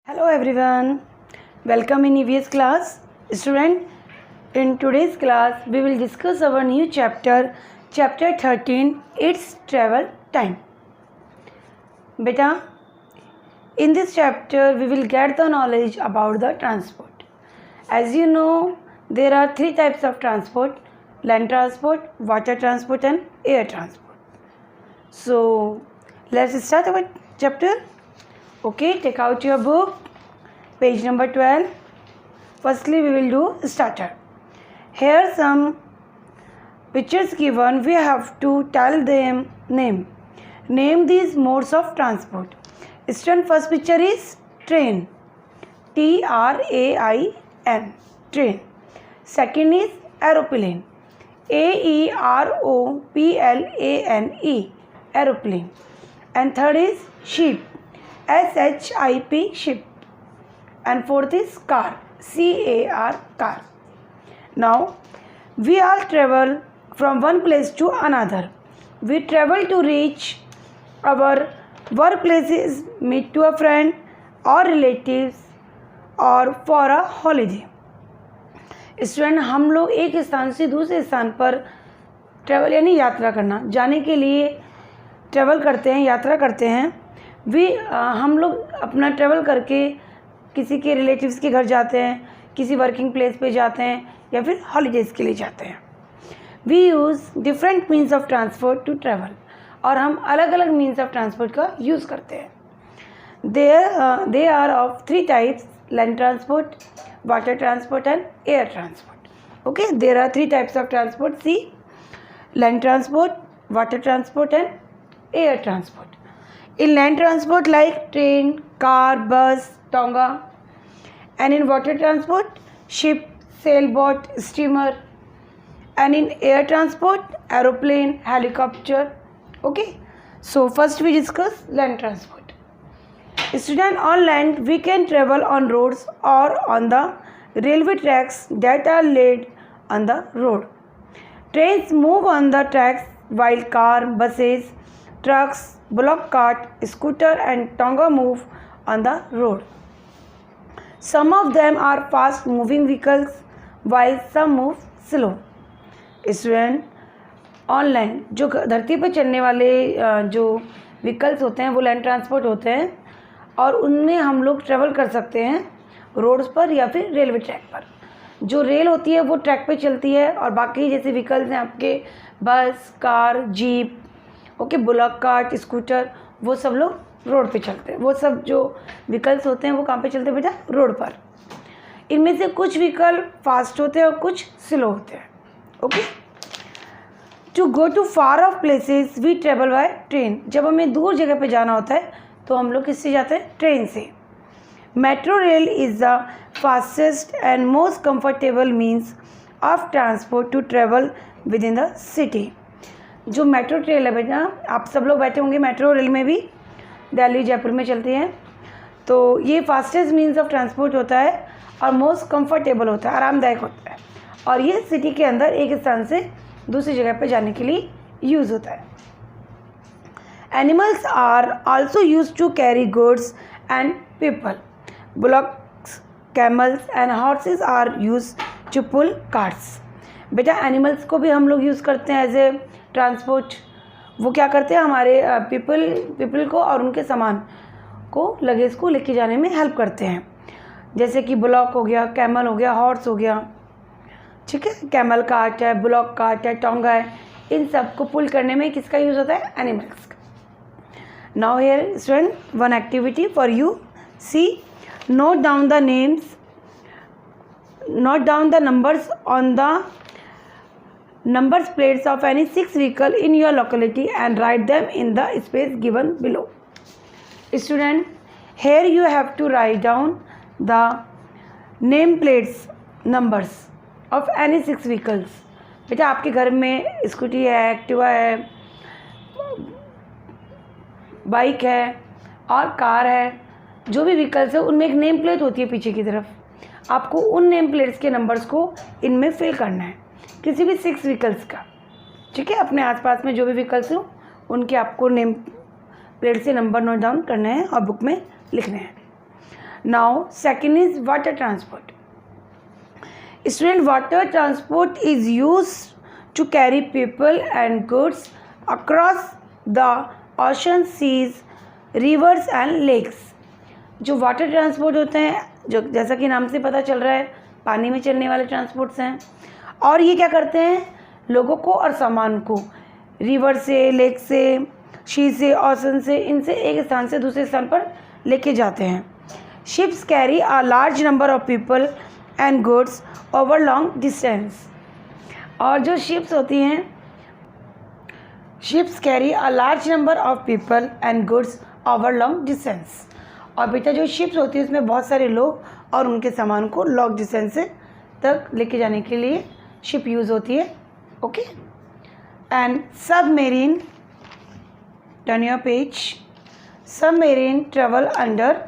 Hello everyone, welcome in EVS class. Student, in today's class we will discuss our new chapter 13, It's Travel Time. Beta, in this chapter we will get the knowledge about the transport. As you know, there are three types of transport: land transport, water transport and air transport. So let's start our chapter. Okay, take out your book, page number 12. Firstly, we will do starter. Here some pictures given. We have to tell them name. Name these modes of transport. Student, first picture is train. Train. Train. Second is aeroplane. Aeroplane. Aeroplane. And third is ship. SHIP, ship. And fourth is car, CAR, car. Now, we all travel from one place to another. We travel to reach our workplaces, meet to a friend or relatives or for a holiday. Student, हम लोग एक स्थान से दूसरे स्थान पर travel यानी यात्रा करना, जाने के लिए ट्रैवल करते हैं, यात्रा करते हैं। हम लोग अपना ट्रैवल करके किसी के रिलेटिव्स के घर जाते हैं, किसी वर्किंग प्लेस पे जाते हैं या फिर हॉलीडेज़ के लिए जाते हैं। We use different means of transport to travel, और हम अलग अलग मीन्स ऑफ ट्रांसपोर्ट का यूज़ करते हैं। They are of three types: land transport, water transport and air transport. Okay, there are three types of transport: see, land transport, water transport and air transport. In land transport like train, car, bus, tonga, and in water transport ship, sailboat, steamer, and in air transport aeroplane, helicopter. Okay, so first we discuss land transport. Student, on land we can travel on roads or on the railway tracks that are laid on the road. Trains move on the tracks while car, buses, trucks, bullock cart, scooter and tonga move on the road. Some of them are fast moving vehicles while some move slow. Student, on land जो धरती पर चलने वाले जो vehicles होते हैं वो land transport होते हैं, और उनमें हम लोग ट्रेवल कर सकते हैं रोड्स पर या फिर रेलवे ट्रैक पर। जो रेल होती है वो ट्रैक पे चलती है, और बाकी जैसे व्हीकल्स हैं आपके बस, car, jeep, okay, bullock cart, scooter, वो सब लोग रोड पे चलते हैं। वो सब जो व्हीकल्स होते हैं वो कहाँ पे चलते हैं बेटा? रोड पर। इनमें से कुछ व्हीकल फास्ट होते हैं और कुछ स्लो होते हैं। Okay, to go to far off places we travel by train. जब हमें दूर जगह पे जाना होता है तो हम लोग किससे जाते हैं? ट्रेन से। Metro rail is the fastest and most comfortable means of transport to travel within the city. जो मेट्रो रेल है बेटा, आप सब लोग बैठे होंगे मेट्रो रेल में भी, दिल्ली, जयपुर में चलती है। तो ये फास्टेस्ट मीन्स ऑफ ट्रांसपोर्ट होता है और मोस्ट कंफर्टेबल होता है, आरामदायक होता है, और ये सिटी के अंदर एक स्थान से दूसरी जगह पे जाने के लिए यूज़ होता है। Animals are also use to carry goods and people. Bullocks, camels and horses are use to pull carts. बेटा, एनिमल्स को भी हम लोग यूज़ करते हैं एज ए ट्रांसपोर्ट। वो क्या करते हैं? हमारे पीपल को और उनके सामान को, लगेज को लेके जाने में हेल्प करते हैं। जैसे कि ब्लॉक हो गया, कैमल हो गया, हॉर्स हो गया, ठीक है, कैमल कार्ट है, ब्लॉक कार्ट है, टोंगा है, इन सब को पुल करने में किसका यूज़ होता है? एनिमल्स का। Now here student, one activity for you. See, note down the names, note down the numbers on the numbers plates of any 6 vehicle in your locality and write them in the space given below. Student, here you have to write down the name plates numbers of any 6 vehicles. बेटा, आपके घर में scooty है, Activa है, bike है और car है, जो भी व्हीकल्स है उनमें एक नेम प्लेट होती है पीछे की तरफ। आपको उन नेम प्लेट्स के नंबर्स को इनमें फिल करना है, किसी भी 6 व्हीकल्स का, ठीक है। अपने आसपास में जो भी व्हीकल्स हो उनके आपको नेम प्लेट से नंबर नोट डाउन करने हैं और बुक में लिखने हैं। Now second is water transport. Student, water transport is used to carry people and goods across the ocean, seas, rivers and lakes. जो वाटर ट्रांसपोर्ट होते हैं, जो जैसा कि नाम से पता चल रहा है पानी में चलने वाले ट्रांसपोर्ट्स हैं, और ये क्या करते हैं, लोगों को और सामान को रिवर से, लेक से, सी से, ओशन से, इनसे एक स्थान से दूसरे स्थान पर लेके जाते हैं. Ships carry a large number of people and goods over long distance. और जो शिप्स होती हैं, ships carry a large number of people and goods over long distance. और बेटा जो शिप्स होती है उसमें बहुत सारे लोग और उनके सामान को लॉन्ग डिस्टेंस से तक लेके जाने के लिए शिप यूज़ होती है. Okay. And submarine, turn your page. Submarine travel under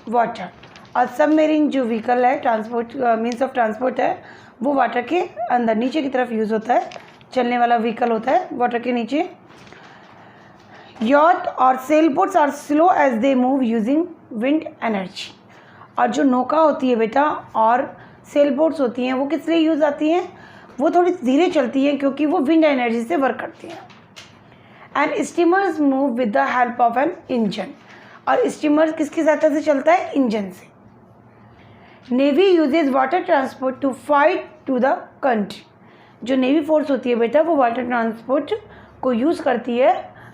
water. और सबमेरीन जो व्हीकल है, ट्रांसपोर्ट मीन्स ऑफ ट्रांसपोर्ट है, वो वाटर के अंदर नीचे की तरफ यूज़ होता है, चलने वाला व्हीकल होता है वाटर के नीचे. यॉट और sail boats are slow as they move using wind energy. और जो नौका होती है बेटा और सेल बोट्स होती हैं वो किस लिए यूज़ आती हैं, वो थोड़ी धीरे चलती हैं क्योंकि वो विंड एनर्जी से वर्क करती हैं. And steamers move with the help of an engine. और स्टीमर किसकी सहायता से चलता है, इंजन से. Navy uses water transport to fight to the country. जो नेवी फोर्स होती है बेटा वो वाटर ट्रांसपोर्ट को यूज़ करती है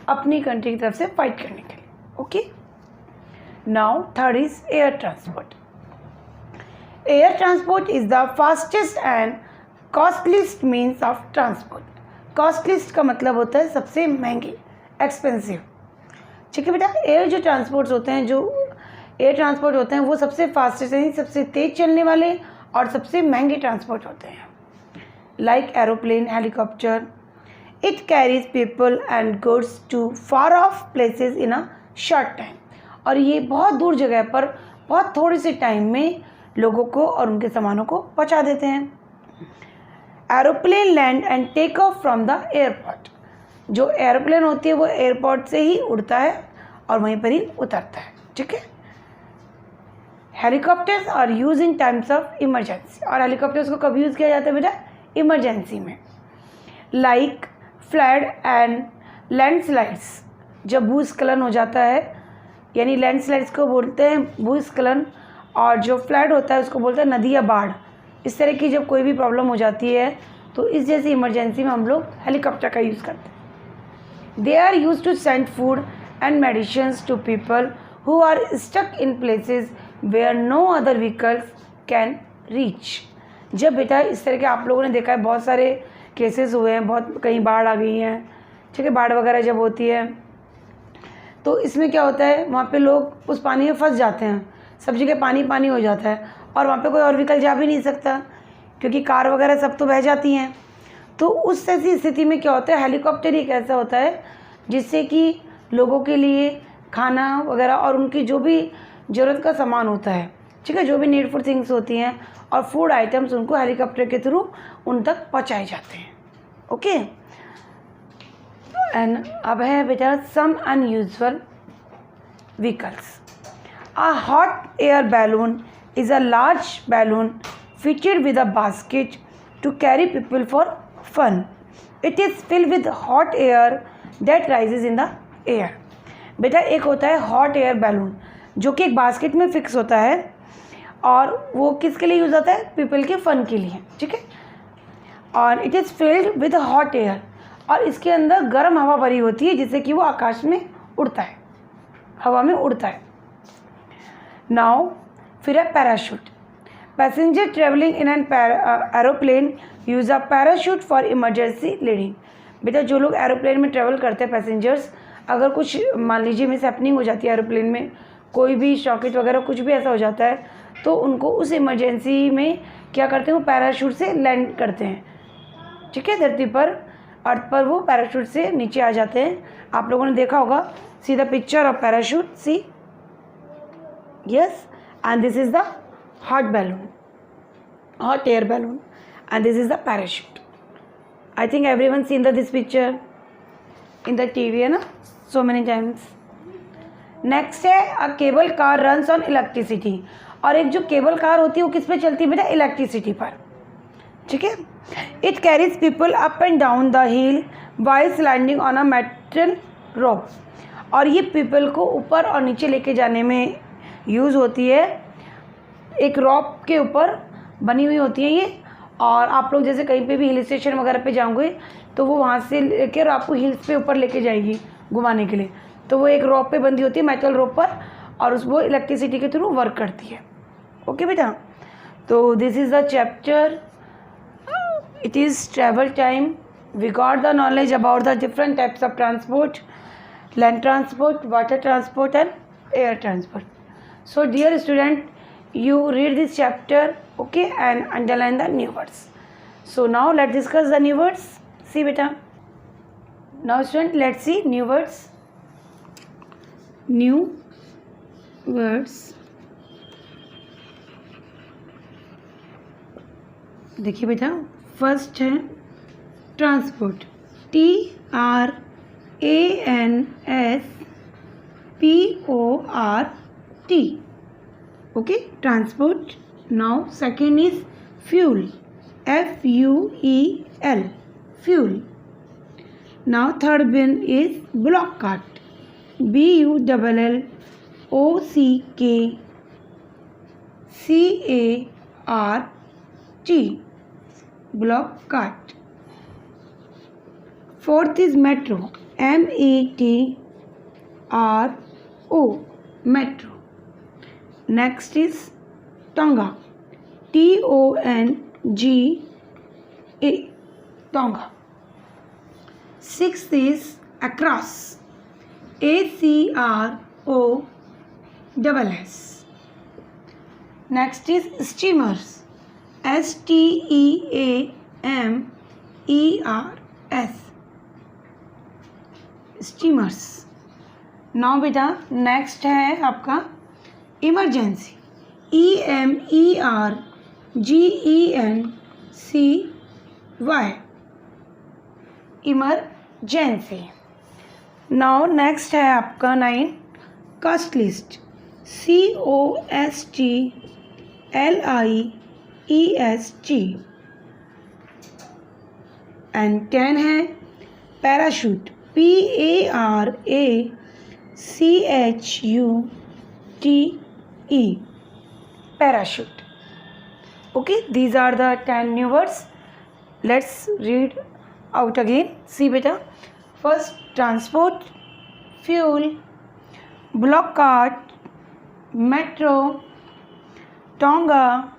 अपनी कंट्री की तरफ से फाइट करने के लिए. Okay. Now third is air transport. Air transport is the fastest and costliest means of transport. Costliest का मतलब होता है सबसे महंगे, एक्सपेंसिव. ठीक है बेटा. एयर जो ट्रांसपोर्ट्स होते हैं, जो एयर ट्रांसपोर्ट होते हैं वो सबसे फास्टेस्ट यानी सबसे तेज़ चलने वाले और सबसे महंगे ट्रांसपोर्ट होते हैं. Like aeroplane, helicopter. It carries people and goods to far off places in a short time. और ये बहुत दूर जगह पर बहुत थोड़े से टाइम में लोगों को और उनके सामानों को पहुंचा देते हैं. Aeroplane land and take off from the airport. जो एरोप्लेन होती है वो एयरपोर्ट से ही उड़ता है और वहीं पर ही उतरता है. ठीक है. Helicopters are use in times of emergency. और हेलीकॉप्टर्स को कब यूज़ किया जाता है बेटा, इमरजेंसी में. Like flood and landslides. जब भूस्खलन हो जाता है, यानी लैंडस्लाइड्स को बोलते हैं भूस्खलन, और जो फ्लड होता है उसको बोलते हैं नदी या बाढ़. इस तरह की जब कोई भी प्रॉब्लम हो जाती है तो इस जैसी इमरजेंसी में हम लोग हेलीकॉप्टर का यूज़ करते हैं. They are use to send food and medicines to people who are stuck in places where no other vehicles can reach. जब बेटा इस तरह के आप लोगों ने देखा है बहुत सारे केसेस हुए हैं, बहुत कहीं बाढ़ आ गई हैं. ठीक है. बाढ़ वगैरह जब होती है तो इसमें क्या होता है, वहाँ पे लोग उस पानी में फंस जाते हैं, सब जगह पानी पानी हो जाता है और वहाँ पे कोई और व्हीकल जा भी नहीं सकता क्योंकि कार वगैरह सब तो बह जाती हैं. तो उस ऐसी स्थिति में क्या होता है, हेलीकॉप्टर एक ऐसा होता है जिससे कि लोगों के लिए खाना वगैरह और उनकी जो भी ज़रूरत का सामान होता है, ठीक है, जो भी नीडफुल थिंग्स होती हैं और फूड आइटम्स उनको हेलीकॉप्टर के थ्रू उन तक पहुँचाए जाते हैं. ओके. एंड अब है बेटा some unusual vehicles. A hot air balloon is a large balloon fitted with a basket to carry people for fun. It is filled with hot air that rises in the air. बेटा एक होता है hot air balloon जो कि एक basket में fix होता है और वो किसके लिए यूज़ होता है, पीपल के फन के लिए. ठीक है. और it is filled with hot air. और इसके अंदर गर्म हवा भरी होती है जिससे कि वो आकाश में उड़ता है, हवा में उड़ता है. नाउ फिर है parachute. Passenger travelling in an aeroplane use a parachute for emergency landing. बेटा जो लोग एरोप्लेन में ट्रेवल करते हैं पैसेंजर्स, अगर कुछ मान लीजिए मिस हैपनिंग हो जाती है एरोप्लेन में, कोई भी शॉकेट वगैरह कुछ भी ऐसा हो जाता है तो उनको उस इमरजेंसी में क्या करते हैं, वो पैराशूट से लैंड करते हैं. ठीक है. धरती पर, अर्थ पर वो पैराशूट से नीचे आ जाते हैं. आप लोगों ने देखा होगा. See the picture of parachute. See. Yes. And this is the hot balloon, hot air balloon, and this is the parachute. I think everyone seen this picture in the TV, है ना, so many times. नेक्स्ट है a cable car runs on electricity, और एक जो cable car होती है वो किस पे चलती है बेटा, इलेक्ट्रिसिटी पर, ठीक है। It carries people up and down the hill while landing on a metal rope, और ये पीपल को ऊपर और नीचे लेके जाने में यूज़ होती है, एक रॉप के ऊपर बनी हुई होती है ये। और आप लोग जैसे कहीं पे भी हिल स्टेशन वगैरह पे जाओगे तो वो वहाँ से लेकर आपको हिल्स पे ऊपर लेके जाएगी घुमाने के लिए, तो वो एक रॉप पे बंधी होती है, मेटल रॉप पर, और वो इलेक्ट्रिसिटी के थ्रू वर्क करती है। ओके बेटा, तो this is the chapter, it is travel time. We got the knowledge about the different types of transport, land transport, water transport and air transport. So dear student, you read this chapter, okay, and underline the new words. So now let's discuss the new words. See beta, now student, let's see new words. New words, देखिए बेटा, first है transport, TRANSPORT, okay, transport. Now second is fuel, FUEL, fuel. Now third one is block cart, BULLOCKCART, block cart. Fourth is metro, METRO, metro. Next is tonga, TONGA, tonga. Sixth is across, ACROSS. Next is steamers, STEAMERS, steamers. Now बेटा next है आपका emergency, EMERGENCY, emergency. Now next है आपका 9 cost list, COSTLIEST. And 10 है parachute, PARACHUTE, parachute. Okay, these are the 10 new words. Let's read out again. See beta, first transport, fuel, block cart, metro, tonga,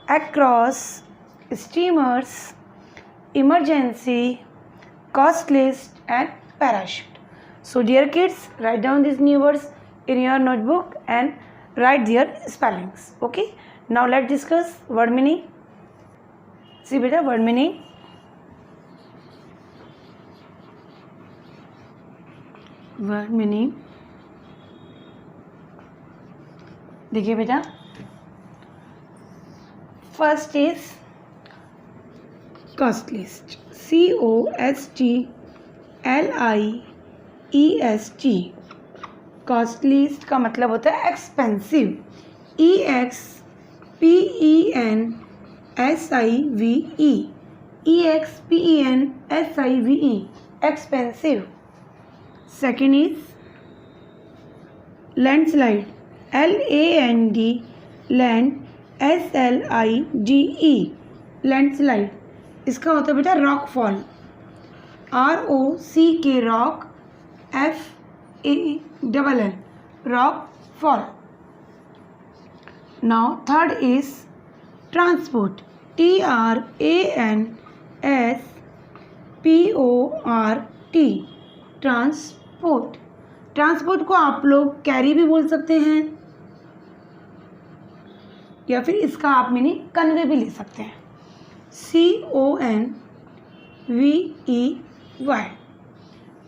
across, steamers, emergency, cost list and parachute. So dear kids, write down these new words in your notebook and write their spellings. Okay, now let's discuss word meaning. See beta, word meaning. Word meaning, देखिए बेटा, first is cost list, COSTLIEST, cost list का मतलब होता है expensive, EXPENSIVE, expensive. Second is landslide, LAND, land, SLIDE, landslide. इसका होता है बेटा rock fall, ROCK, rock, FALL, rock fall. Now third is transport, TRANSPORT, transport. Transport को आप लोग कैरी भी बोल सकते हैं या फिर इसका आप मीनिंग कन्वे भी ले सकते हैं, CONVEY,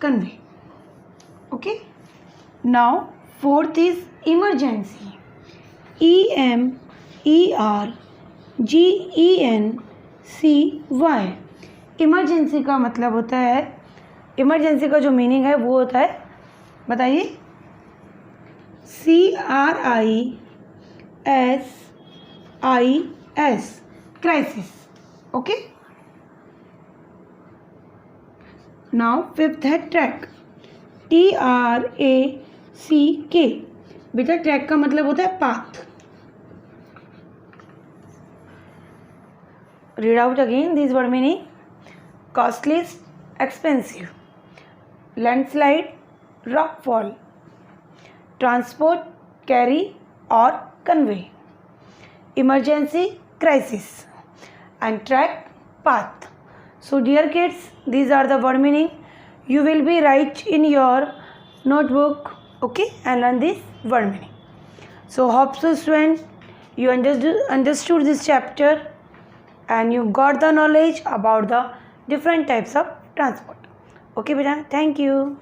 convey. Okay, now fourth is emergency, EMERGENCY. Emergency का मतलब होता है, इमरजेंसी का जो मीनिंग है वो होता है, बताइए, CRISIS, crisis. Okay. Now fifth है track, TRACK. बेटा ट्रैक का मतलब होता है path. Read out again these word meaning. Costly, expensive. Landslide, rockfall. Transport, carry or convey. Emergency, crisis. And track, path. So dear kids, these are the word meaning. You will be write in your notebook, okay, and learn this word meaning. So hope so student you understood this chapter and you got the knowledge about the different types of transport. Okay beta, thank you.